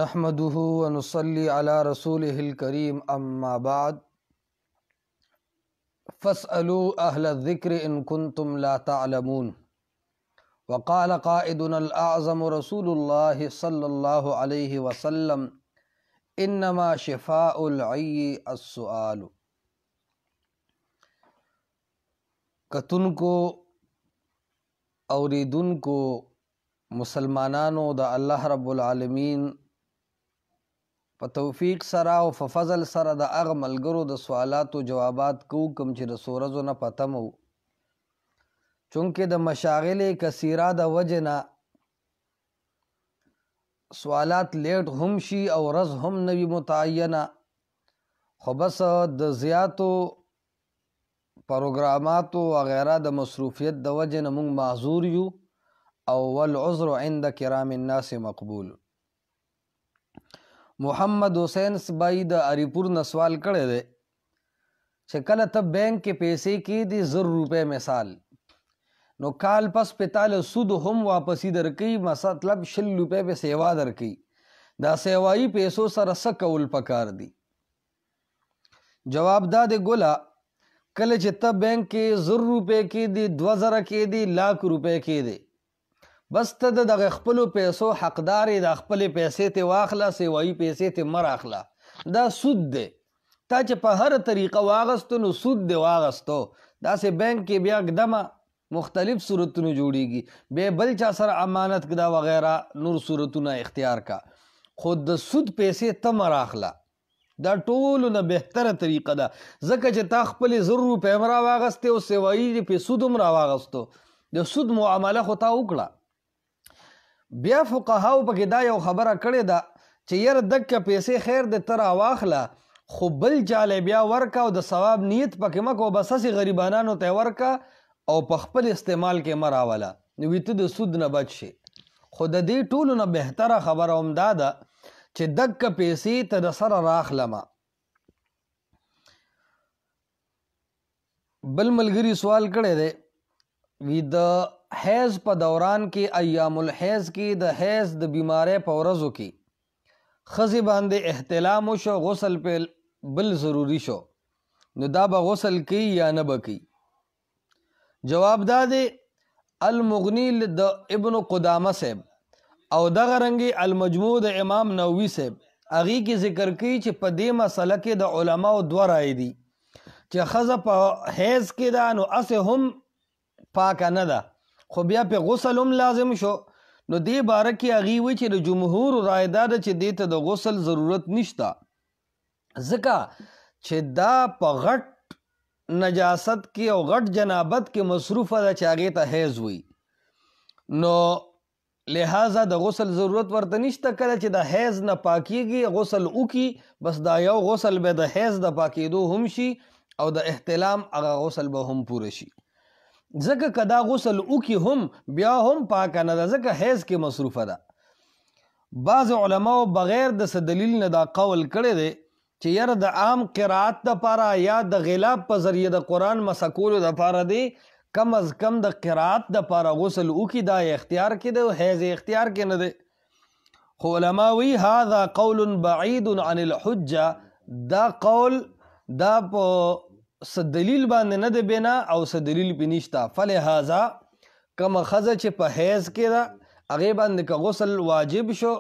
नहमदुहु व नुसल्ली अला रसूलिहिल करीम अम्मा बाद फस्अलू अहल ज़िक्र इन कुन्तुम ला तअलमून वक़ाल क़ाइदुनल अअज़म रसूलुल्लाह सल्लल्लाहु अलैहि वसल्लम इन्नमा शिफ़ाउल अय्यि अस्सुआल। कतुनको औरीदुनको मुसलमानानो द अल्लाह रब्बुल आलमीन په توفیق سره او په فضل سره د هغه ملګرو د سوالاتو جوابات کوو کوم چې د څو ورځو نه پته مو چونکې د مشاغل کثیره د وجې نه سوالات لیټ هم شي او ورځ هم نه وي متعینه، خو بس د زیاتو پروګراماتو وغیره د مصروفیت د وجې نه موږ معذور یو او والعذر عند کرام الناس مقبول. محمد حسین سبائی د اریپور نه سوال کړی دی چې کله ته بینک کې پیسې کېدي 1,000 روپے مثال نو کال پس په تاله سود هم واپسی درکوي، مطلب 20 روپے په سیوا درکوي. دا سیوایي پیسو سره څه کول پکار دي؟ جواب دا دی ګوله کله چې ته بینک کې 1,000 روپے کېدي 2,000 کېدي 1,00,000 روپے کېدي بس ته د خپلو پیسو حقدار یې، د خپلې پیسې ته واخله، سیوایي پیسې ته مه راخله. دا سود دی. تا چې په هر طریقه واغستو نو سود دی واغستو. داسې بینک کې بیا اقدمه مختلف صورتونه جوړیږي، بیا بل چا سره امانت کدا وغیره نور صورتونه اختیار کا، خو د سود پیسې ته مه راخله. دا ټولو نه بهتره طریقه ده، ځکه چې تا خپلې 1,000 روپۍ هم راواغستې او سیوایي په سود هم راواغستو، د سود معامله خو تا وکړه. بیا فقهاو پکې دا یو خبره کړې ده چې یاره دکه پیسې خیر د ته راواخله خو بل چاله بیا ورکه او د ثواب نیت پکې مه کوه، بس هسې غریبانانو ته ورکه او په خپل استعمال کې مه راوله، نو ته د سود نه بچ شي. خو د دې ټولو نه بهتره خبره هم دا ده چې دکه پیسې ته د سره راخلمه. بل ملګري سوال کړی دی وی د حیض په دوران کې ایام الحیض کې د حیض د بیماری په ورځو کې ښځې باندې احتلام وشو، غسل په بل ضروری شو، نو دا به غسل کوي یا نه به کوي؟ جواب دا دی المغنی د ابن قدامه صاحب او دغه رنګې المجموع د امام نووي صاحب هغې کې ذکر کوي چې په دې مسله کې د علماو 2 رایې دي چې ښځه په حیض کې ده نو هسې هم پاکه نه ده خو بیا په غسل هم لازم شو، نو دې باره کې هغې وی چې د جمهور رای دا ده چې دې ته د غسل ضرورت نشته، ځکه چې دا په غټ نجاست کې او غټ جنابت کې مصروفه ده چې هغې ته حیض وي، نو لہذا د غسل ضرورت ورته نشته. کله چې د حیض نه پاکیږي غسل وکي، بس دا یو غسل به د حیض د پاکېدو هم شي او د احتلام هغه غسل به هم پوره شي، ځکه که دا غسل وکي هم بیا هم پاکه نه ده، ځکه حیض کې مصروفه ده. بعض علماو بغیر د څه دلیل نه دا قول کړی دی چې یاره د عام قرائت دپاره یا د غلاب په ذریعه د قرآن مسکولو دپاره دی، کم از کم د قرائت دپاره غسل وکي، دا اختیار کې دی، حیض اختیار کې نه دی. خو علما وی هذا قول بعید عن الحجه، دا قول دا په څه دلیل باندې نه دی بنا او څه دلیل پې نشته. فلهذا کومه ښځه چې په حیض کې ده هغې باندې که غسل واجب شو،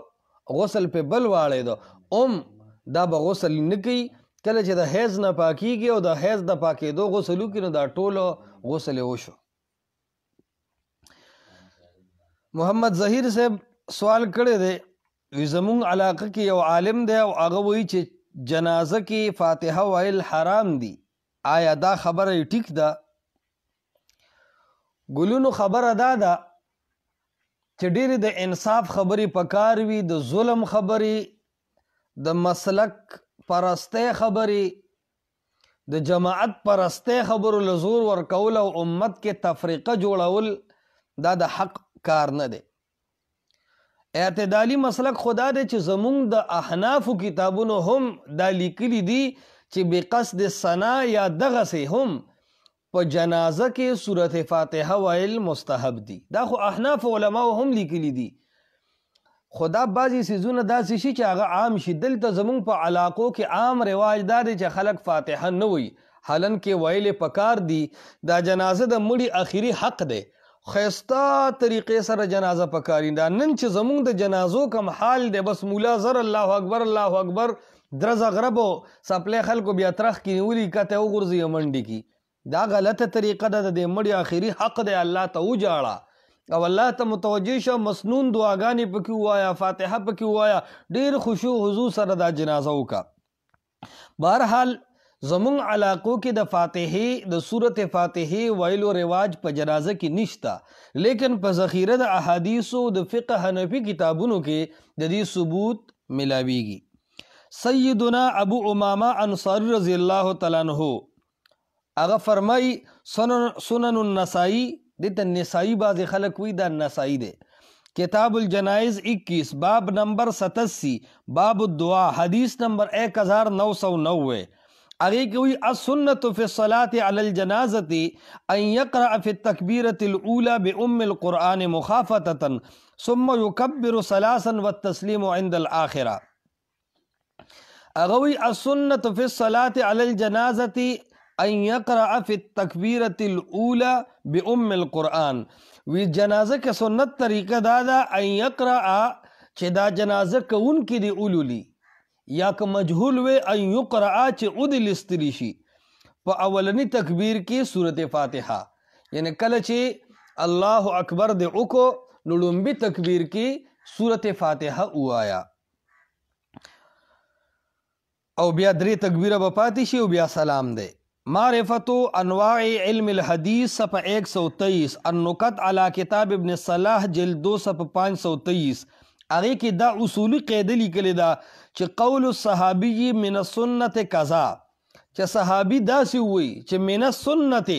غسل پې بل واړېدو دا به غسل نه کوي. کله چې د حیض نه پاکیږي او د حیض د پاکېدو غسل وکړي نو دا ټولو غسل یې وشو. محمد ظهیر صاحب سوال کړی دی وی زمونږ علاقه کې یو عالم دی او هغه وایي چې جنازه کې فاتحه ویل حرام دي، آیا دا خبره ټیک ده؟ ګلونو خبره دا ده چې ډېرې د انصاف خبرې پکار وي، د ظلم خبرې، د مسلک پرستی خبرې، د جماعت پرستی خبرو له زور ورکول او امت کې تفریقه جوړول دا د حق کار نه دی. اعتدالي مسلک خدا دی چې زمونږ د احنافو کتابونو هم دا لیکلي دي چې بقصد ثنا یا دغسې هم په جنازه کې صورت فاتحه ویل مستحب دي. دا خو احناف علماو هم لیکلي دي، خدا بعضی سیزونه داسې شي چې هغه عام شي. دلته زمونږ په علاقو کې عام رواج دا دی چې خلک فاتحه نه وي، حالن کې ویلې پکار دي. دا جنازه د مړي اخري حق دی، خیسته طریقې سره جنازه پکاري. دا نن چې زمونږ د جنازو کم حال دی، بس مولا زر الله اکبر الله اکبر درز غربو سپلې خلکو بیا ترخ کې نیولي کته وغورځي منډي کی. دا غلطه طریقه ده. د مړي اخري حق دی الله ته وجاړه او الله ته متوجه شه، مسنون دعاګانې پکې وایا، فاتحه پکې وایا، ډیر خشوع حضور سره دا جنازه وکا. بهرحال زمون علاقو کې د فاتحه د سورت فاتحه ویلو رواج په جنازه کې نشتا، لیکن په ذخیره د احادیثو د فقه حنفی کتابونو کې د دې ثبوت ملاویږي. سیدنا ابو امامه انصاری رضی الله تعالی عنہ هغه فرمای سنن النسائی، دته نسائی بعض خلک وی دا نسائی دی، کتاب الجنائز 21 باب نمبر 87 باب الدعاء حدیث نمبر 1990 اگے کوئی السنت فی الصلاة علی الجنازة ان یقرأ فی التکبیرة الاولى بأم القرآن مخافتة ثم یکبر ثلاثا والتسلیم عند الآخرة. اگوی السنت فی الصلاة علی الجنازة ان یقرأ فی التکبیرة الاولى بأم القرآن. وی جنازه کے سنت طریقہ دادا ان یقرأ چه دا جنازه کون کی دی اولولی یا که مجهول وی ان یقرأ چه ادی لستری شی پا اولنی تکبیر کی سورت فاتحہ، یعنی کل چه اللہ اکبر دی اکو نلومبی تکبیر کی سورت فاتحہ اوایا او بیا دری تکبیر بپاتی شی او بیا سلام دے. معرفت انواع علم الحدیث صفحہ 123 النکت علی کتاب ابن صلاح جلد 2 صفحہ 523 اگے کی دا اصولی قیدہ لکلی دا چه قول الصحابی من السنت کذا، چه صحابی دا سی ہوئی چه من السنت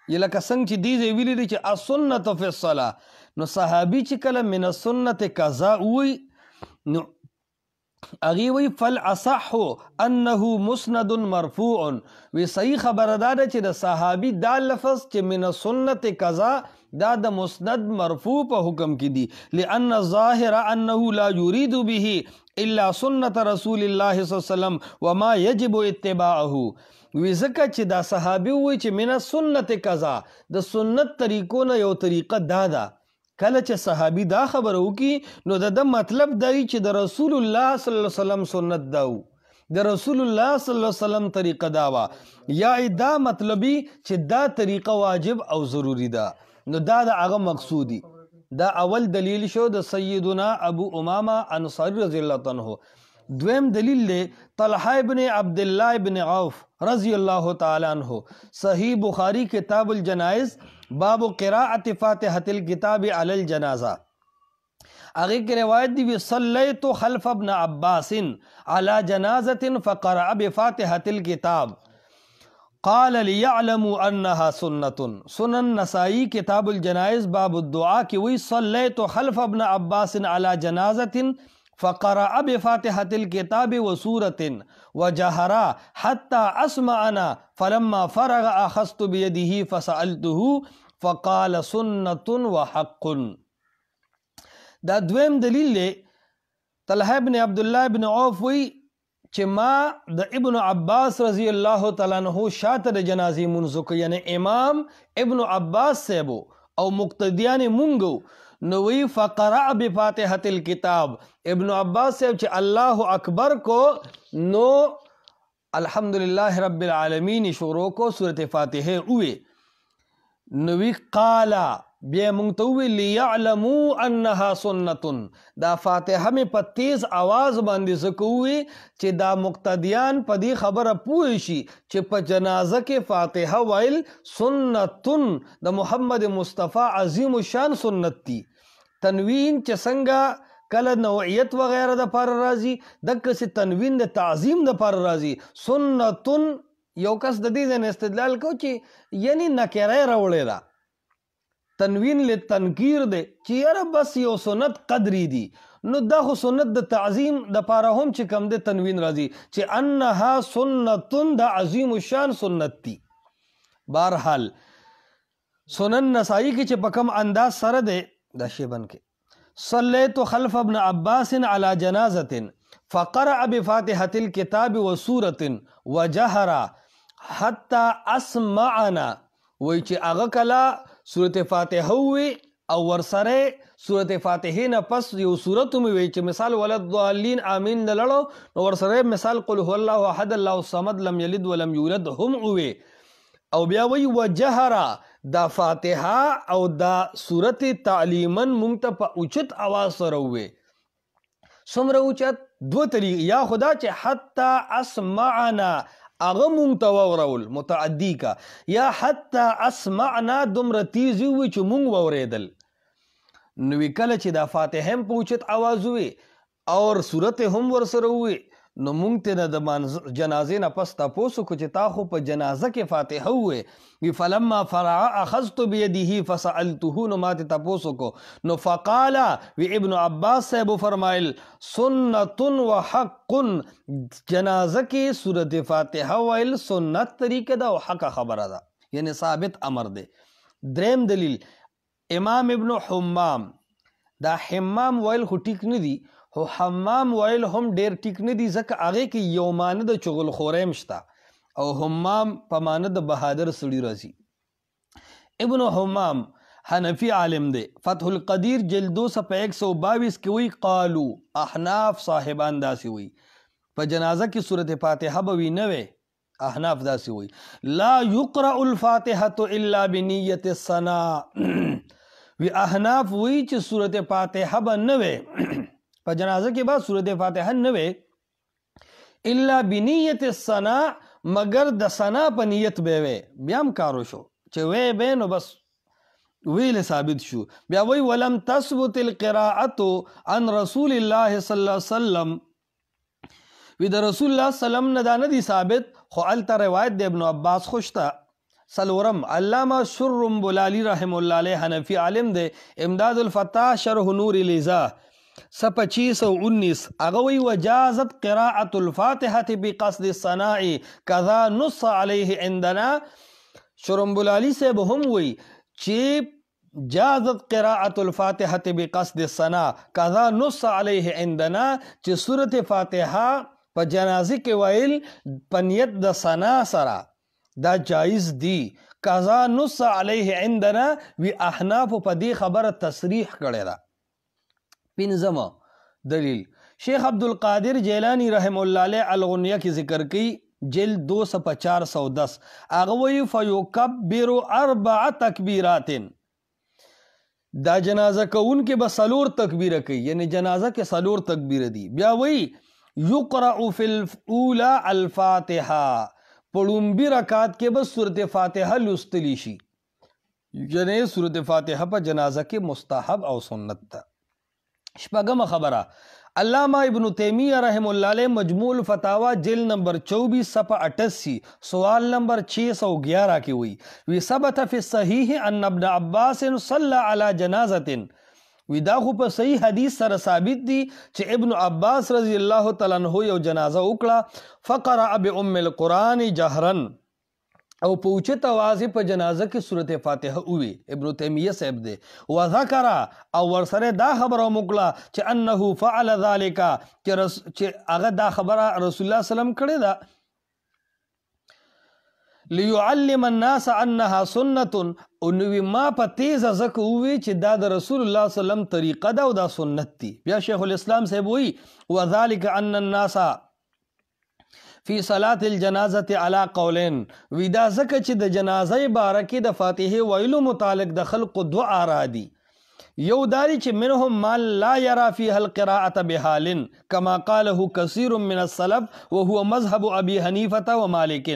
یہ لکا سنگ چه دیزے ویلی دی چه السنت فی الصلاة، نو صحابی چه کلا من السنت کذا ہوئی نو اگی وی فالعصح انه مسند مرفوع. وی صحیح خبردار چه دا صحابی دا لفظ چه من السنت کذا دا دا مسند مرفوع پا حکم کی دی، لأن الظاہر انه لا یرید به الا سنت رسول اللہ صلی اللہ علیہ وسلم وما یجب اتباعه. وی زکا چه دا صحابی ہوئی چه من السنت کذا دا سنت طریقون یو طریقہ دادا. کله چې صحابی دا خبر وکي نو دا مطلب دی چې د رسول الله صلی الله علیه وسلم سنت داو، د رسول الله صلی الله علیه وسلم طریقه داوا، یا دا مطلبی چې دا طریقه واجب او ضروری ده. نو دا هغه مقصودی. دا اول دلیل شو د سیدنا ابو امامه انصاری رضی الله عنه. دویم دلیل دی طلحہ ابن عبداللہ ابن عوف رضی اللہ تعالی عنہ، صحیح بخاری کتاب الجنائز باب قراءت فاتحة الكتاب علی الجنازہ. آگے کی روایت دی صلیت خلف ابن عباس علی جنازت فقرأ بفاتحة الكتاب قال لیعلموا انها سنت. سنن نسائی کتاب الجنائز باب الدعاء کی وی صلیت خلف ابن عباس علی جنازت فقرأ بفاتحة الكتاب وسورة وجهرا حتى اسمعنا فلما فرغ اخذت بيده فسألته فقال سنة وحق. دا دویم دلیل لے طلحہ ابن عبداللہ ابن عوف وی چه ما د ابن عباس رضی اللہ تعالیٰ عنہ شاعت د جنازی منزک، یعنی امام ابن عباس سیبو او مقتدیان منگو نوی فقرأ بفاتحة الكتاب. ابن عباس سیب چه اللہ اکبر کو نو الحمدللہ رب العالمین شروع کو سورت فاتحہ اوے نوی قالا بیا منگتوی لیعلمو انہا سنتن. دا فاتحہ میں پا تیز آواز باندی سکوی چے دا مقتدیان پا دی خبر پوشی چے پا جنازہ کے فاتحہ وائل سنتن دا محمد مصطفیٰ عظیم شان سنت تی. تنوین چے سنگا کل نوعیت وغیرہ دا پار رازی دک سے تنوین دا تعظیم دا پار رازی سنتن یو کس دا دیزن استدلال کو چی یعنی نکرے روڑے دا تنوین لی تنکیر دے چی یارا بس یو سنت قدری دی نو دا خو سنت دا تعظیم دا پارا ہم چی کم دے تنوین رازی چی انہا سنتن دا عظیم شان سنت تی. بارحال سنن نسائی کی چی پکم انداز سر دے دا شیبن کے صلیت خلف ابن عباس على جنازة فقرأ بفاتحة الكتاب وسورة وجهر حتى اسمعنا. وی چې هغه کله سورة فاتحه وی او ورسره سورة فاتحه نه پس یو سورت مې وی چې مثال ولضالین آمین نه لړو نو ورسره مثال قل هو الله احد الله الصمد لم یلد ولم یولد هم وی او بیا وی وجهر دا فاتحه او دا سورت تعلیما مونږ ته په اوچت اواز سره وی. څومره اوچت؟ دو طریق، یا خدا چې حتی اسمعنا اغه مونږ ته واورول متعدی کا، یا حتی اسمعنا دومره تیز وي چې مونږ واورېدل. نو کله چې دا فاتحه هم په اوچت آواز وي اور صورت هم ورسره وي نو مونږ ته د جنازې نه پس تاسو کو چې تا خو په جنازه کې فاتحه وي. فلما فرع اخذت بيده فسالته، نو ماته تاسو کو نو فقال وی ابن عباس صاحب فرمایل سنت وحق، جنازه کې سورۃ فاتحه ویل سنت طریقه ده او حق خبره ده، یعنی ثابت امر ده. دریم دلیل امام ابن حمام، دا حمام ویل خو ټیک نه دی، خو حمام ویل هم ډیر ټیک نه دی ځکه هغې کې یو معنی د چغل خوریم شته او حمام په معنی د بهادر سړي راځي. ابن حمام حنفی عالم دی، فتح القدیر جلد 222 کې وی قالو احناف صاحبان داسې وی په جنازه کې سورۃ فاتحه به وي نه وی. احناف داسې وی لا یقرأ الفاتحة الا بنیت الثناء. وی احناف وی چې سورۃ فاتحه به نه وی په جنازه کې بعد سورۃ فاتحه نه وی الا بنیت الثناء، مگر د ثنا په نیت به وی. بیا هم کارو شو چې وی به نو بس ویل ثابت شو. بیا وی ولم تثبت القراءة عن رسول الله صلی الله علیه وسلم، وی د رسول الله سلام نه دا نه دی ثابت، خو الته روایت د ابن عباس خوشتا. سلورم علامہ شرم بلالی رحم اللہ علیہ حنفی عالم دے، امداد الفتاح شرح نور الیزا 2519 اغوی وجازت قراءة الفاتحة بقصد الثناء كذا نص عليه عندنا. شرمبلالی سے بهم وی چی جازت قراءة الفاتحة بقصد الثناء كذا نص عليه عندنا، چی سورت فاتحہ پا جنازی کے وائل پنیت دا ثنا سرا دا جائز دی. كذا نص عليه عندنا وی احناف پا دی خبر تصریح کرے دا. پنځم دلیل شیخ عبدالقادر جیلانی رحم اللہ علیہ الغنیہ کی ذکر کی جلد 20410 اغوی فیکبر 4 تکبیرات. دا جنازہ کون کے بس سلور تکبیر کی، یعنی جنازہ کے سلور تکبیر دی. بیا وی یقرأ فی الاولا الفاتحہ، پڑھنبی رکعت کے بس سورۃ فاتحہ لستلی شی، یعنی سورۃ فاتحہ پر جنازہ کے مستحب او سنت تا. شپږم خبره علامہ ابن تیمیہ رحم اللہ علیہ مجموع الفتاوی جلد نمبر 24 صفحہ 88 سوال نمبر 611 کی وی ثبت فی الصحیح ان ابن عباس صلی علی جنازت، وی دا خو په صحیح حدیث سره ثابت دی چې ابن عباس رضی اللہ تعالی عنہ یو جنازه وکړه فقرأ بأم القرآن جهرا، او په اوچت آواز په جنازه کې سورۃ فاتحه وی. ابن تیمیہ صاحب دے وذکر او ورسره دا خبره وکړه چې انه فعل ذلك، چې هغه دا خبره رسول الله سلام کړی دا ليعلم الناس انها سنه، او نو ما په تیز زکه وی چې دا د رسول الله سلام طریقه دا او دا سنت دی. بیا شیخ الاسلام صاحب وی وذلك ان الناس فی صلاة الجنازت علی قولین، ویدا زکه چې د جنازه بارکی د فاتحه ویلو متعلق د خلق دو آرا دی. یو داری چې منهم من لا یرا فیها القراءة بحال کما قاله کثیر من السلف وهو مذهب ابی حنیفة و مالک.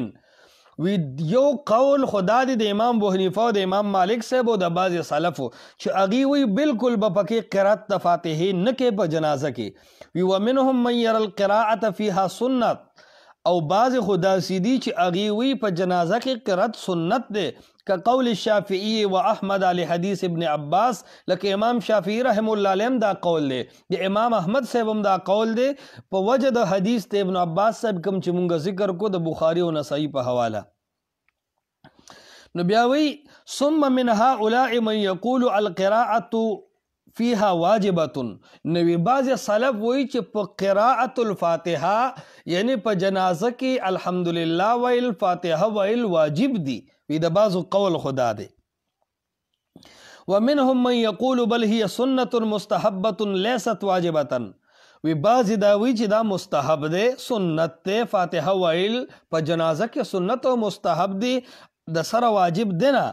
وی یو قول خدا دی د امام ابو حنیفه و د امام مالک صاحب و د بعض سلفو چې اغي وی بالکل بپکی قرات د فاتحه نکه په جنازه کې. وی ومنهم من یرا القراءة فیها سنت، او بعض خدا سیدی چې اغیوی په جنازه کې قرات سنت دے که قول الشافعی و احمد علی حدیث ابن عباس، لکه امام شافعی رحم اللہ علیہ دا قول دے، دی امام احمد صاحب دا قول دے په وجه د حدیث تے ابن عباس صاحب کم چې مونږ ذکر کو د بخاری و نسائی په حواله. نو بیاوی ثم من هؤلاء من یقول القراءة فیها واجبتن نوی بعض سلف وی چې په قراءت الفاتحه یعنی په جنازه کې الحمدلله ویل فاتحه ویل واجب دی وی د بعضو قول خدا دی ومنهم من يقول بل هي سنة مستحبة ليست واجبة وی بعضی دا وی چې دا مستحب دی سنت دی فاتحه ویل په جنازه کې سنت او مستحب دی د سره واجب دی نه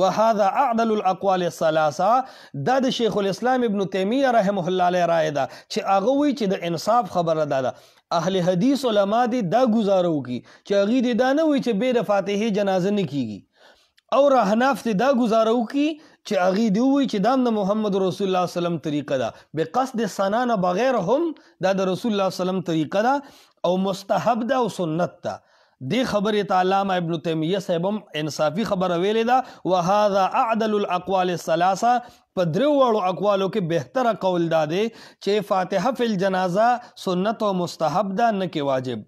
وهذا اعدل الاقوال الثلاثه دا د شیخ الاسلام ابن تیمیه رحمه الله علیه رائے ده چې هغه وی چې د انصاف خبره ده اهل حدیث علما دي دا گزارو کی چې هغه دي دا نه وی چې به د فاتحه جنازه نه کیږي او احناف دي دا گزارو کی چې هغه دی وی چې دام د محمد رسول الله سلام طریقه ده بقصد سنانه بغیر هم دا د رسول الله سلام طریقه ده او مستحب ده او سنت ده دی خبر علامه ابن تیمیه صاحبم انصافی خبر ویلې ده وهذا اعدل الاقوال الثلاثه په درو وړو اقوالو کې بهتره قول دا دی چې فاتحه فی الجنازه سنت او مستحب ده نه کې واجب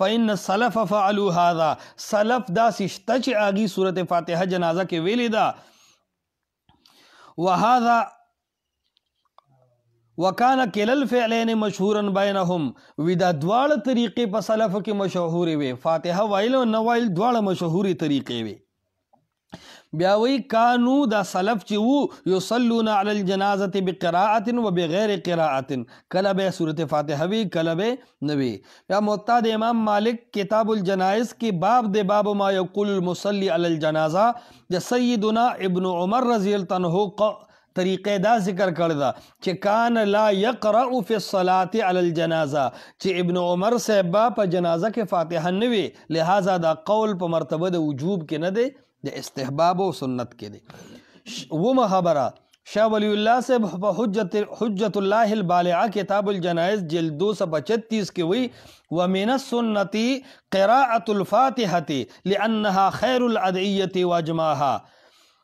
فإن السلف فعلوا هذا سلف دا سشته چې اغي سورۃ فاتحه جنازه کې ویلې ده وهذا وکانا کلل فعلین مشهورا بینهم وی دا دواړه طریقې په سلف کې مشهورې وي فاتحه ویل او نه ویل دواړه مشهوري طریقې وي بیا وی کانو دا سلف چې وو یصلون علی الجنازه بقراءه وبغیر قراءه کله به سورۃ فاتحه وی کله به نوی یا معتاد امام مالک کتاب الجنائز کی باب دے باب ما یقول المصلی علی الجنازه د سیدنا ابن عمر رضی اللہ عنہ طریقے دا ذکر کردہ چې کان لا یقرأ فی الصلاة علی الجنازہ چې ابن عمر صاحبہ پا جنازہ کے فاتحہ نوی لہذا دا قول پا مرتبہ دا وجوب کے ندے دا استحباب و سنت کے دے وہ محبرہ شاہ ولی اللہ صاحب حجت اللہ البالعہ کتاب الجنائز جلد 235 کے وی ومن السنتی قراءة الفاتحة لأنها خیر الادعیت واجماها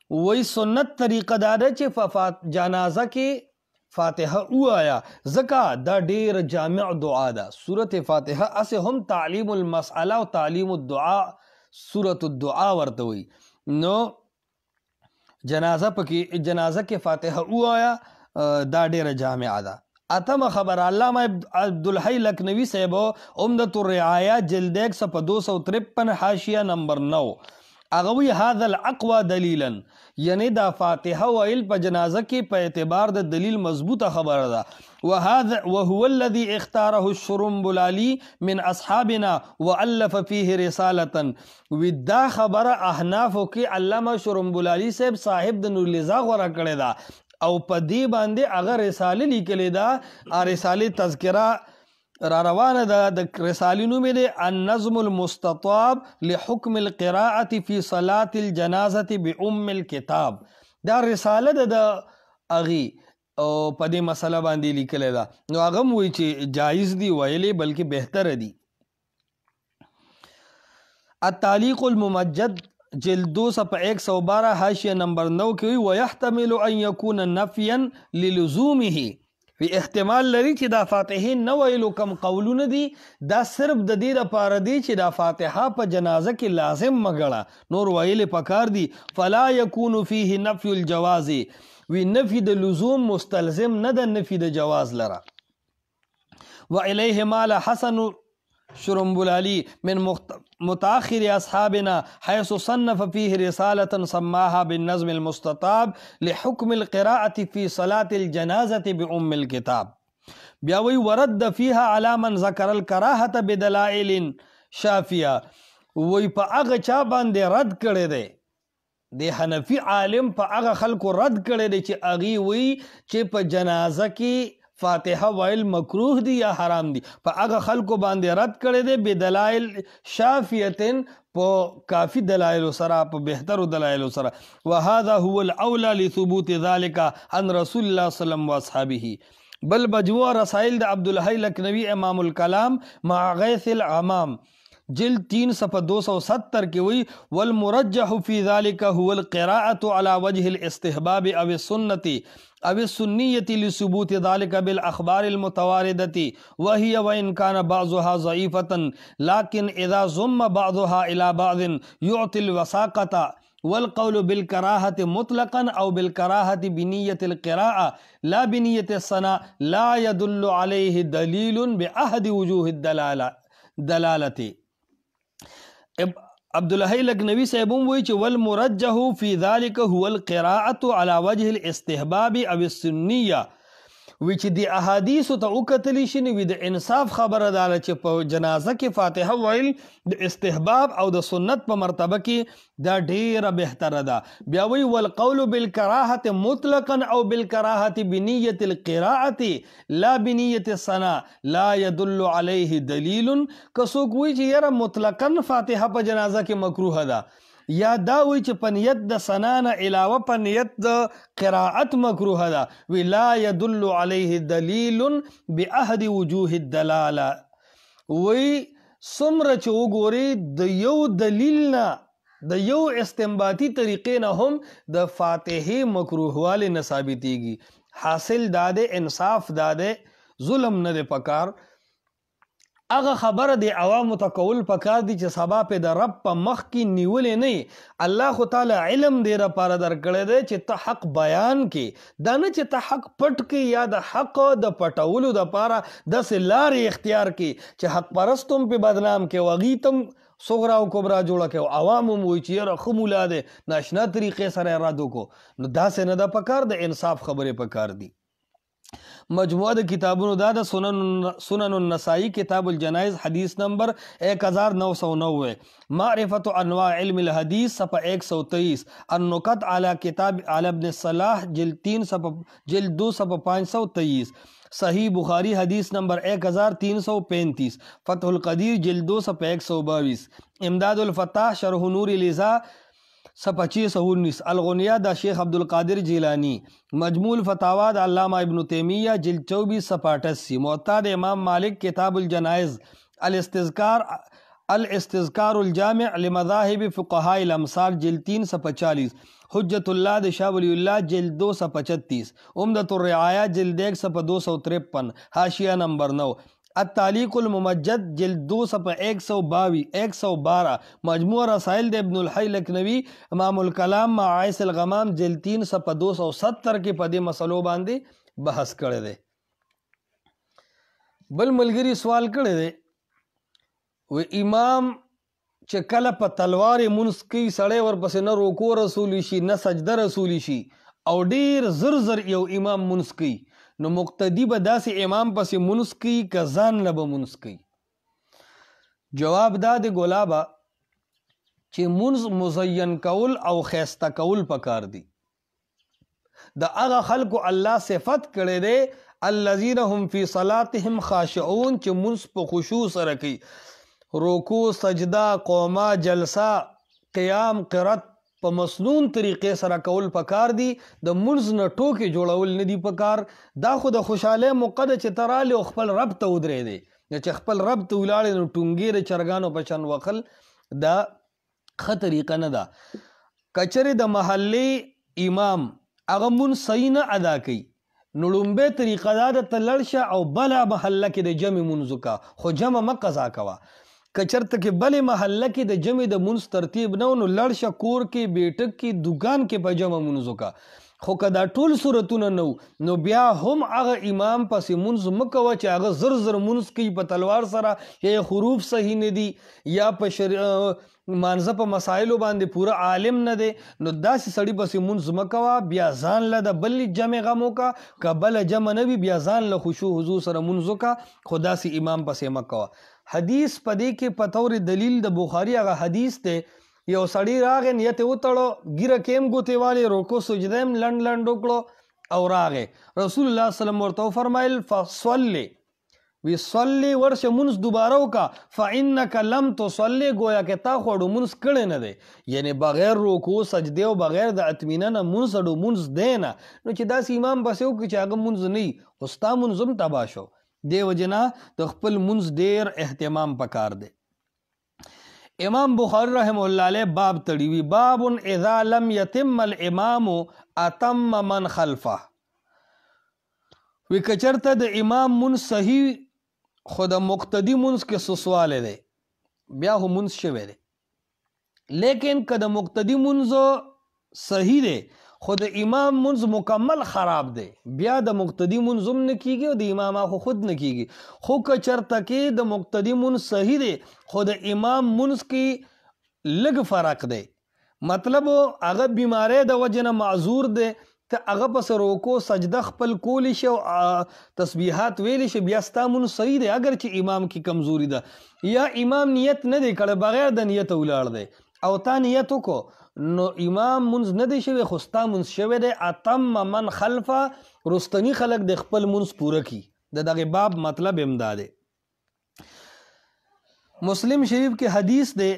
وی سنت طریقہ دادا چې جنازہ کې فاتحه وایا زکا دا ډیر جامع دعا ده سورۃ فاتحه اسه هم تعلیم المسأله او تعلیم الدعاء سورۃ الدعاء ورته وی نو جنازه کې فاتحه وایا دا ډیر جامع ده اتم خبر علامہ عبدالحی لکھنوی صاحب عمدۃ الرعایہ جلد 253 حاشیہ نمبر 9 اغوی هذا الاقوى دلیلا یعنی دا فاتحه ویل په جنازه کې په اعتبار د دلیل مضبوطه خبره ده وهو الذي اختاره الشرمبلالي من اصحابنا والف فيه رساله ودا خبره احناف کې علامه شرمبلالي صاحب د نور لزا غوړه کړی دا او په دې باندې هغه رساله لیکلې ده رساله تذکرہ را روانه ده د رسالې نوم یې النظم المستطاب لحکم القراءة في صلاة الجنازة بأم الكتاب دا رساله ده د اغي او په دې مسله باندې لیکلې ده نو هغه وایي چې جایز دی ویلې بلکې بهتر دی التعلیق الممجد جلد 212 حاشیہ نمبر 9 کې ويحتمل ان يكون نفيا للزومه وی احتمال لري چې دا فاتحه نه ویلو کم قولونه دي دا صرف د دې لپاره دي چې دا فاتحه په جنازه کې لازم مګړه نور ویلې پکار دي فلا يكون فيه نفي الجواز وی نفي د لزوم مستلزم نه د نفي د جواز لره وإليه مال حسن شرمبلالي من متأخر أصحابنا حيث صنف فيه رسالة سماها بالنظم المستطاب لحكم القراءة في صلاة الجنازة بأم الكتاب بياوي ورد فيها على من ذكر الكراهة بدلائل شافية وي پا اغا چا باندې رد کړي دي دی حنفی عالم پا اغا خلق رد کړي دي چې اغي وي چې په جنازه کې فاتحه ویل مکروه دی یا حرام دی په هغه خلکو باندې رد کړی دی بدلائل شافیتن په کافی دلائل سره په بهترو دلائل سره وهذا هو الاولى لثبوت ذلك عن رسول الله صلی الله علیه وسلم واصحابه بل مجموع رسائل د عبدالحی لکھنوی امام الکلام مع غیث العمام جلد 3 صفحہ 270 کی ہوئی والمرجح فی ذلك هو القراءة على وجه الاستحباب او السنة او السنية لثبوت ذلك بالاخبار المتواردة وهي وان كان بعضها ضعيفة لكن اذا ضم بعضها الى بعض يعطي الوثاقة والقول بالكراهة مطلقا أو بالكراهة بنية القراءة لا بنية الصنع لا يدل عليه دليل بأحد وجوه دلالته. عبدالحی لکنوی صاحب وی چې والمرجح في ذلك هو القراءة على وجه الاستحباب او السنية وی چې د احادیثو ته وکتلی شي نو د انصاف خبره ده چې په جنازه کې فاتحه ویل د استحباب او د سنت په مرتبه کې دا ډیره بهتره ده. بیا وی والقول بالکراهه مطلقا او بالکراهه بنیة القراءة لا بنیة الصنع لا يدل عليه دلیل. که څوک وی چې یاره مطلقا فاتحه په جنازه کې مکروه ده یا دا وی چې په نیت د ثنا نه علاوه په نیت د قراءت مکروه ده وی لا يدل عليه دلیل بأحد وجوه الدلاله. وی څومره چې وګوري د یو دلیل نه د یو استنباطي طریقې نه هم د فاتحې مکروهوالی نه ثابتېږي. حاصل دا دی انصاف دا دی ظلم نه دی پکار. اغه خبره دی عوامو ته کول پکار دی چې سبا په د رب په مخ کې نیولې نه الله خو تعالی علم دی لپاره درکړی دی چې ته حق بیان کې دا نه چې ته حق پټ کې یا د حق د پټولو دپاره داسې لارې اختیار کې چې حق پرستم په بدنام کې وغیتم صغرا او کبرا جوړه کې او عوام هم وایي چې یاره ښه ملا دی ناشنا طریقې سره ارادو کو نو داسې نه ده پکار د انصاف خبرې پکار دي. مجموعه د کتابونو دا د سنن النسائی کتاب الجنائز حدیث نمبر 1990 معرفت انواع علم الحدیث صفحہ 123 النکت علی کتاب علی ابن الصلاح جلد 2 صفحہ 523 صحیح بخاری حدیث نمبر 1335 فتح القدیر جلد 2 صفحہ 122 امداد الفتاح شرح نور الازا صفحہ 619 الغنیہ دا شیخ عبدالقادر جیلانی مجموع الفتاوی دا علامہ ابن تیمیہ جلد 24 صفحہ 88 موطا امام مالک کتاب الجنائز الاستذکار الجامع لمذاہب فقہاء الامصار جلد 3 صفحہ 40 حجت اللہ دا شاہ ولی اللہ جلد 2 صفحہ 36 عمدۃ الرعایہ جلد 1 صفحہ 253 حاشیہ نمبر 9 التعلیق الممجد جلد 2 صفحہ 112 مجموع رسائل ابن الحی لکنوی امام الکلام مع عیس الغمام جلد 3 صفحہ 270 کے پدے مسئلو باندے بحث کرے دے. بل ملگری سوال کرے دے و امام چې کله په تلوار منځ کوي سړی ورپسې نه رکوع رسولی شي نه سجده رسولی شي او ډیر زر زر یو امام منځ کوي نو مقتدی به داسې امام پسې منځ کوي که ځان نه به منځ کوي؟ جواب دا دی ګلابه چې منځ مزین کول او ښایسته کول پکار دي. د هغه خلکو الله صفت کړی دی الذین هم فی صلاتهم خاشعون چې منځ په خشوع سره کوي رکوع سجده قومه جلسه قیام قرات په مسنون طریقې سره کول پکار دي. د منځ نه ټوکې جوړول نه دي پکار. دا خو د خوشحالۍ موقع ده چې ته راغلې او خپل رب ته ودرېدې چې خپل رب ته ولاړې نو ټونګې د چرګانو په شان وخل دا ښه طریقه نه ده. که چېرې د محلې امام هغه منځ صحیح نه ادا کوي نو لومبۍ طریقه دا ده ته لړ شه او بله محله کې د جمع منځ وکړه خو جمع مه قضا کوه. که چرته کې بلې محله کې د جمع د منځ ترتیب نه نو لړ شه کور کې بیټک کې دکان کې په جمع منځ وکړه. خو که دا ټول صورتونه نه نو بیا هم هغه امام پسې منځ مه کوه چې هغه زر زر منځ کوي په تلوار سره یا حروف صحیح نه دي یا په مانځه په مسایلو باندې پوره عالم نه دی نو داسې سړي پسې منځ مه کوه. بیا ځان له د بل جمع غم وکړه که بله جمع نه وي بیا ځان له خشوع حضور سره منځ وکړه خو داسې امام پسې مه کوه. حدیث پدې کې په طور دلیل د بخاری هغه حدیث ته یو سړی راغی نیت وتړو ګیره کیم ګوتې والی رکوع سجده هم لنډ لنډ وکړو او راغی رسول الله وسلم ورته وفرمایل فصلی وی صلی ورشه منځ دوباره وکړه فانک لم تصلی گویا کې تا خو اډو منځ کړی نه دی یعنی بغیر رکوع سجدې او بغیر د اطمینان نه منځ اډو منځ دی نه نو چې داسې امام پسې وکړي چې هغه منځ نه وي خو ستا منځ هم تباه شو. دی وجنا د خپل منځ ډیر اهتمام پکار دی. امام بخاری رحمه الله علیه باب تړي وی باب اذا لم يتم الامام اتم من خلفه وی کچرته د امام منځ صحیح خو د مقتدی منځ کې څه سوال دی بیا هم منځ شوی دی لیکن که د مقتدی منځ صحیح دی خو د امام منځ مکمل خراب دی بیا د مقتدی منځ هم نه کیږي او د امام خو خود نه کیږي خو که چرته کې د مقتدی منځ صحیح دی خو د امام منځ کې لږ فرق دی مطلب هغه بیماری د وجه نه معذور دی ته هغه پس روکو سجده خپل کولی شي او تسبیحات ویلی شي بیا ستا منځ صحیح دی اگر چې امام کې کمزوري ده یا امام نیت نه دی کړی بغیر د نیت ولاړ دی او تا نیت وکړو نو امام منځ نه دی شوی خو ستا منځ شوی دی اتم من خلفه رستنی خلق د خپل منځ پوره کی د دغه باب مطلب امدا دی مسلم شریف کې حدیث دی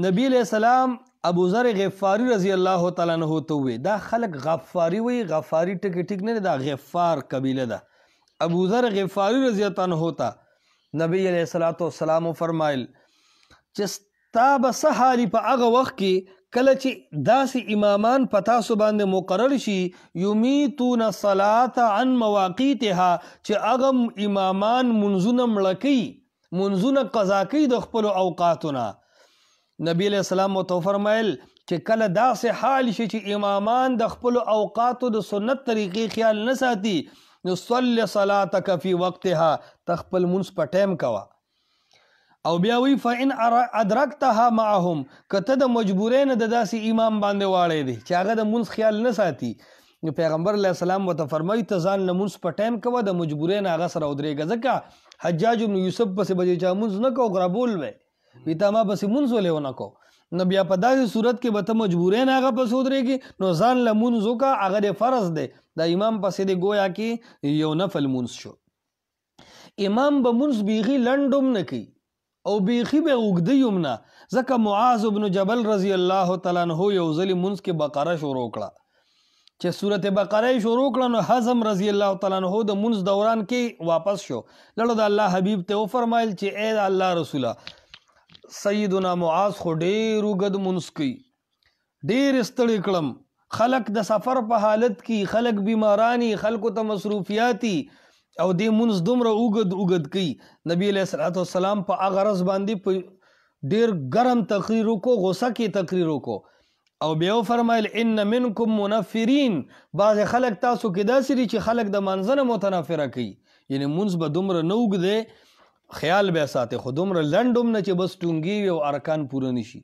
نبی علیہ السلام ابو ذر غفاری رضی الله تعالی عنہ ته وی دا خلق غفاری وی غفاری ټیک نه دا غفار قبیله ده ابو ذر غفاری رضی الله عنہ ته نبی علیہ الصلوۃ والسلام فرمایل چې تا به سحالی په هغه وخت کې کله چې داسې امامان په تاسو باندې مقرر شي یمیتون الصلاة عن مواقیتها چې هغه امامان منځونه مړه کوي منځونه قضا کوي د خپلو اوقاتونه نبی علیہ السلام ورته فرمایل چې کله داسې حال شي چې امامان د خپلو اوقاتو د سنت طریقې خیال نه ساتي نو صلی صلاتک فی وقتها ته خپل منځ په ټایم کوه او بیا وی فإن ادرکتها معهم کته د مجبورین د داسې امام باندې واړی دی چې هغه د منځ خیال نه ساتي نو پیغمبر علیه السلام ورته فرمایي ته ځان له منځ په ټایم کوه د مجبورین هغه سره ودرېږه ځکه حجاج بن یوسف پسې به چا منځ نه کوو غربول وی وي تا ما پسې منځ ولې ونه کو نو بیا په داسې صورت کې به ته مجبورین هغه پسې ودرېږي نو ځان له منځ وکړه هغه د فرض دی د امام پسې د گویا کې یو نفل منځ شو امام به منځ بیخي لنډ هم نه کوي او بیخی به اوږده یم نه ځکه معاذ بن جبل رضی الله تعالی عنہ یو ځلې منځ کې بقره شروع کړه چې سورت بقره شروع کړه نو حزم رضی الله تعالی عنہ د منځ دوران کې واپس شو لړو د الله حبیب ته فرمایل چې اے الله رسوله سیدنا معاذ خو ډېر اوږد منځ کوي ډېر ستړي کړم خلق د سفر په حالت کې خلق بیمارانی خلکو ته مصروفیاتی او دې منځ دومره اوږد کوي نبی علیہ الصلوۃ والسلام په هغه غرض باندې په ډېر ګرم تقریر وکړو غوسه کې تقریر وکړو او بیا فرمایل ان منکم منفرین بعض خلک تاسو کې داسې دي چې خلک د منځ نه متنفره کوي یعنی منځ به دومره نه اوږد دی خیال به ساتي خو دومره لنډ هم نه چې بس ټونګي وي او ارکان پوره نشي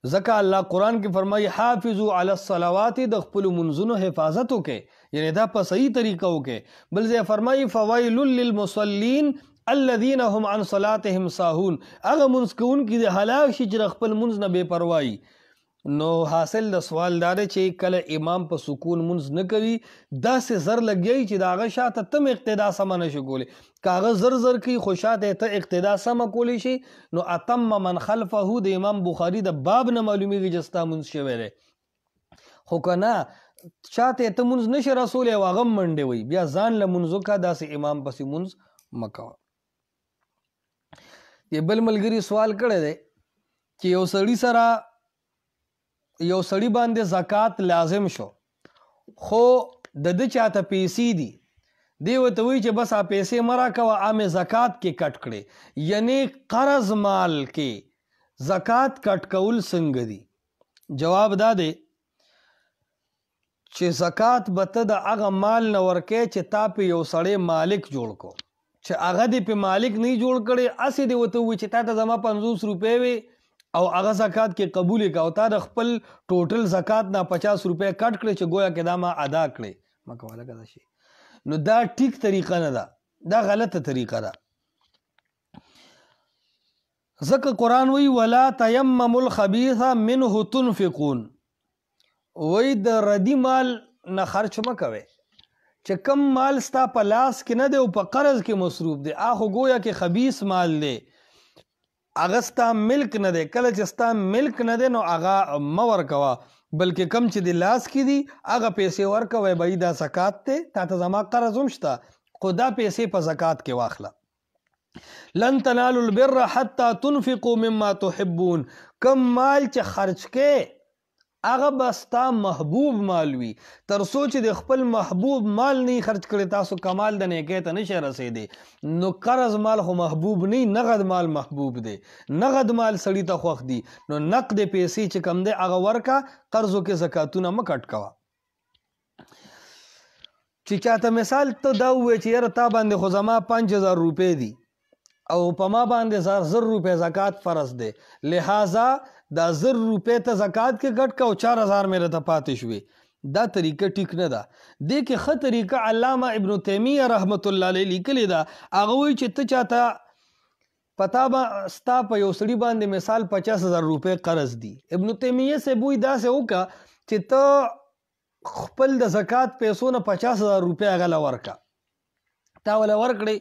ځکه الله قرآن کې فرمایي حافظوا علی الصلوات د خپلو منځونو حفاظت وکړئ یعنی دا په صحیح طریقه وکړئ بل ځای فرمایي فویل للمصلین الذین هم عن صلاتهم ساهون هغه منځ کوونکي د هلاک شي چې خپل منځ نه بې پروایي نو حاصل د سوال دا دی چې کله امام په سکون منځ نه کوي داسې زر لګیږي چې د هغه شاته تم اقتدا سمه نشي کولی که هغه زر کوي خو شاته ته اقتدا سمه کولی شي نو اتم من خلفه د امام بخاري د باب نه معلومیږي چې ستا منځ شوی دی خو که نه شاته ته منځ نشي رسولی او هغه منډې وي بیا ځان له منځو کا داسې امام پسې منځ مه کوه بل ملګري سوال کړی دی چې یو سړي سره یو سړی باندې زکات لازم شو خو د چاته پیسې دي دی ورته وایي چې بس پیسې مه راکوه عام زکات کې کټ کړې یعنی قرض مال کې زکات کټ کول څنګه دي جواب دا دی چې زکات به ته د هغه مال نه ورکې چې تا په یو سړی مالک جوړ کو چې هغه دې په مالک نه جوړ کړي اسې دې ورته وایي چې تا ته زما 50 روپۍ وي او هغه زکات کې قبول کا او تا د خپل ټوټل زکات نه 50 روپۍ کټ کړي چې گویا کې دا ما ادا کړي مکه ولا کدا شي نو دا ټیک طریقه نه ده دا غلطه طریقه ده ځکه قرآن وی ولا تیمموا الخبیث منه تنفقون وی د ردی مال نه خرچ مکوي چې کم مال ستا په لاس کې نه دی او په قرض کې مصروف دی اخو گویا کې خبیث مال دی هغه ستا ملک نه دی کله چې ستا ملک نه دی نو هغه مه ورکوه بلکې کم چې د لاس کې دي هغه پیسې ورکوئ بهی دا زکات دی تا ته زما قرض هم شته خو دا پیسې په زکات کې واخله لن تنالوا البر حتى تنفقوا مما تحبون کم مال چې خرچ کې هغه به ستا محبوب مال وي. تر څو چې د خپل محبوب مال نه خرج کړي تاسو کمال د نیکۍ ته نشئ رسېدی. نو قرض مال خو محبوب نه، نغد مال محبوب دی. نغد مال سړي ته خوښ دی. نو نقد پیسې چې کم دی هغه ورکا، قرضو کې زکاتونه مه کټ کوه. چې چاته مثال ته دا ووایې چې یاره تا باندې خو زما 5000 روپۍ دي او په ما باندې 1000 روپۍ زکات فرض دی، لہذا دا 1000 روپۍ ته زکات کې ګټ کا او 4000 مې راته پاتې شوې. دا طریقه ټیک نه ده. دې کې ښه طریقه علامه ابن تیمیه رحمت الله علیه لیکلې ده. هغه وایي چې ته چاته پتا به ستا په یو سړي باندې مثال 50000 روپۍ قرض دي. ابن تیمیه صاحب وایي داسې وکړه چې ته خپل د زکات پیسو نه 50000 روپۍ هغه له ورکړه. تا وله ورکړې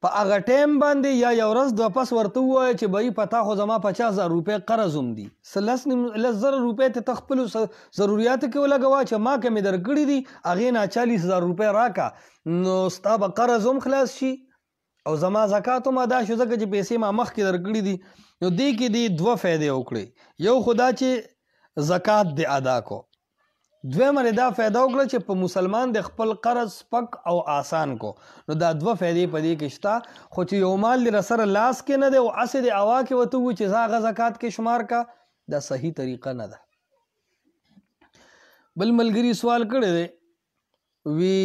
په هغه ټایم باندې یا یو ورځ دوه پس ورته ووایه چې بهی پتا خو زما 50000 روپۍ قرض هم دي، 10,000 روپۍ ته خپلو ضروریاتو کې ولګوه چې ما که مې درکړي دي هغې نه 40000 روپۍ راکه، نو ستا به قرض هم خلاص شي او زما زکات هم ادا شو ځکه چې پیسې ما مخکې درکړي دي. نو دې کې دې 2 فایدې وکړې. یو خو دا چې زکات دې ادا کو، دویمه دا فایده وکړه چې په مسلمان د خپل قرض سپک او آسان کو. نو دا 2 فایدې په دې کې شته. خو چې یو مال دې سره لاس کې نه دی او هسې د هوا کې ورته ووایي چې زه هغه زکات کې شمار کا، دا صحیح طریقه نه ده. بل ملګري سوال کړی دی، وی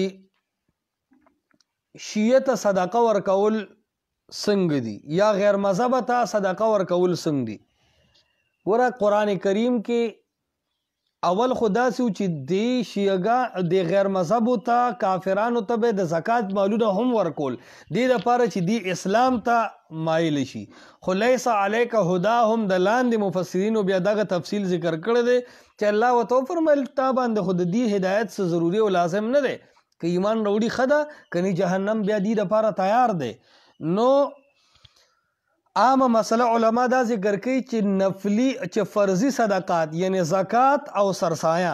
شیعه ته صدقه ورکول څنګه دي یا غیر مذهبه ته صدقه ورکول څنګه دي؟ ګوره قرآن کریم کې اول خدا سو چې دی شیعه د غیر مذهبو ته کافرانو ته به د زکات مالونه هم ورکول، دې لپاره چې دی اسلام ته مایل شي. خو لیس علیک هداهم د لاندې مفسرینو بیا دغه تفصیل ذکر کړی دی چې الله ورته وفرمیل تا باندې خو د دې هدایت څه ضروري او لازم نه دی، که ایمان راوړي ښه ده، کني جهنم بیا دې لپاره تیار دی. نو عامه مسله علما دا ذکر کوي چې نفلی چې فرضي صدقات یعنی زکات او سرسایه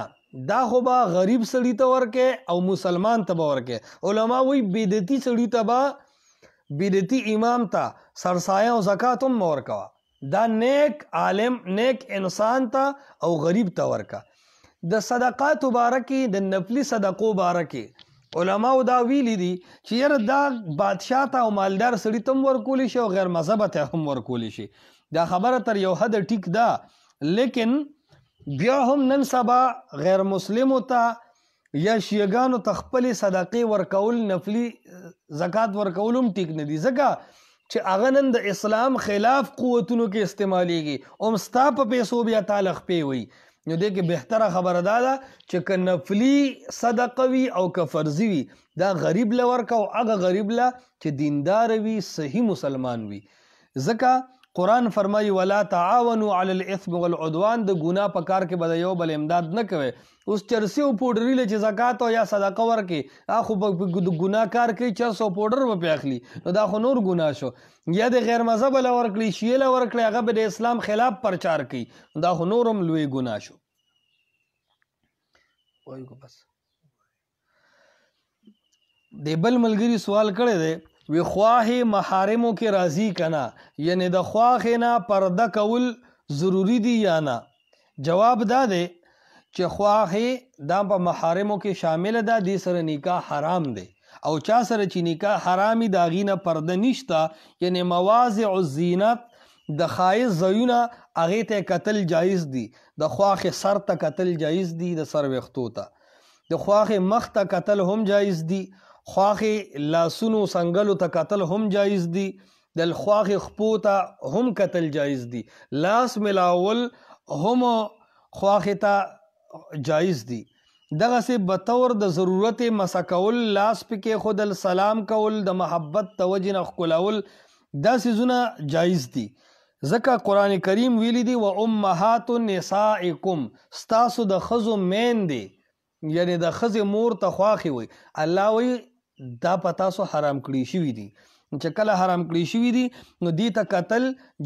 دا خو به غریب سړي ته ورکې او مسلمان ته به ورکې. علما وایي بدعتي سړي ته به بدعتي امام ته سرسایه او زکات هم مه ورکوه، دا نیک عالم نیک انسان ته او غریب ته ورکه. د صدقاتو باره کې د نفلي صدقو باره کې علماو دا ویلی دي چې یاره دا بادشاه ته او مالدار سړي ته هم ورکولی شي او غیر مذهبه ته هم ورکولی شي. دا خبره تر یو حد ټیک ده، لیکن بیا هم نن سبا غیر مسلمو ته یا شیعګانو ته خپلې صدقې ورکول نفلي زکات ورکول هم ټیک نه دي، ځکه چې هغه نن د اسلام خلاف قوتونو کې استعمالیږي او ستا په پیسو بیا تعالی خپې وي. نو دې کې بهتره خبره دا ده چې که نفلي صدقه وي او که فرضي وي دا غریب له ورکه او هغه غریب له چې دیندار وي صحیح مسلمان وي. ځکه قرآن فرمایي ولا تعاونوا علی الاثم والعدوان، د ګناه په کار کې به د یو بل امداد نه کوي. اوس چرسي او پوډري له چې زکات او یا صدقه ورکې هغه خو د ګناه کار کوي، چرس او پوډر به پې اخلي، نو دا خو نور ګناه شو. یا د غیر مذهبه له ورکړي شیعه له ورکړي هغه به د اسلام خلاف پرچار کوي، دا خو نور هم لوی ګناه شو. بس د بل ملګري سوال کړی دی، وی خواهی محارمو کې راضی کنا یعنی د خواهی نه پرده کول ضروری دی یا نه؟ جواب دا دی چې خواهی دا په محارمو کې شامل ده، دې سره نکاح حرام دی او چا سره چې نکاح حرامي د هغې نه پرده نشته، یعنی مواضع الزینت د ښایست ځایونه هغې ته کتل جایز دي. د خواهې سر ته کتل جایز دي، د سر ویښتو ته، د خواهې مخ ته کتل هم جایز دي، خواهې لاسونو څنګلو ته کتل هم جایز دي، د خواهې خپو ته هم کتل جایز دي، لاس ملاول هم خواهې ته جایز دي. دغسې بطور د ضرورت مسه کول، لاس پکې خودل، سلام کول، د محبت د وجې نه ښکلول، دا څیزونه جایز دي. ځکه قرآن کریم ویلی دی و امهات نسائکم، ستاسو د ښځو میندې یعنی د ښځې مور ته خواښې وي. الله وایي دا په تاسو حرام کړي شوي دي، چې کله حرام کړي شوي دي نو دې ته کتل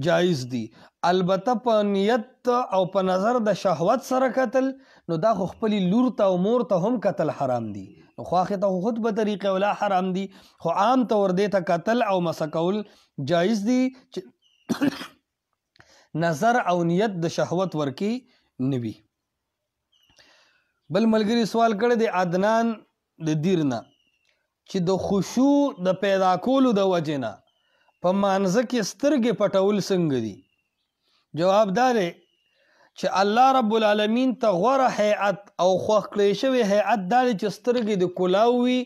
جایز دي. البته په نیت او په نظر د شهوت سره کتل نو دا خو خپلې لور ته او مور ته هم کتل حرام دي، نو خواښې ته خود به طریقې ولا حرام دي، خو عام طور دې ته کتل او مسه کول جایز دي چې نظر او نیت د شهوت ورکی نوي. بل ملګری سوال کړی دی عدنان د دیرنا چې د خشوع د پیدا کولو د وجې نه په مانځه کې سترګې پټول څنګه دي؟ جواب دا دی چې الله رب العالمین ته غوره هیئت او خوښ کړی شوی هیئت دا دی چې سترګې د کلاو وي،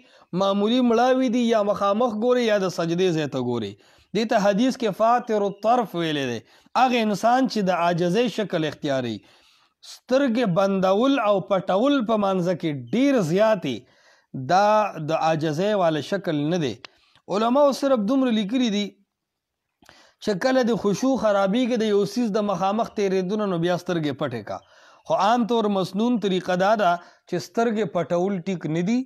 معمولی مړاوي دي، یا مخامخ ګوري یا د سجدې ځای ته ګوري. دې ته حدیث کې فاتر الطرف ویلی دی. هغه انسان چې د عاجزۍ شکل اختیاري، سترګې بندول او پټول په مانځه کې ډیر زیاتې، دا د عاجزۍ والا شکل نه دی. علماو صرف دومره لیکلي دي چې کله د خشوع خرابېږي د یو څیز د مخامخ تېرېدونه نو بیا سترګې پټې کا. خو عام طور مسنون طریقه دا ده چې سترګې پټول ټیک نه دي.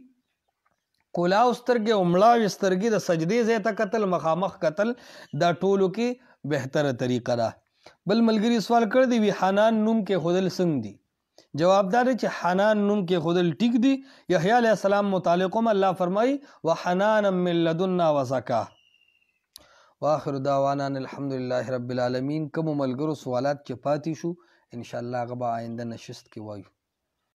کلاو سترګې او مړاوې سترګې د سجدې ځای ته کتل، مخامخ کتل، دا ټولو کې بهتره طریقه ده. بل ملګري سوال کړی دی وی حنان نوم کې خودل څنګه دي؟ جواب دا دی چې حنان نوم کې خودل ټیک دی. یحیی علیه السلام متعلق هم الله فرمایي وحنانا من لدنا وزکاه. واخر دعوانا الحمدلله رب العالمین. کوم ملګرو سوالات چې پاتې شو انشاءالله هغه به آینده نشست کې وایو.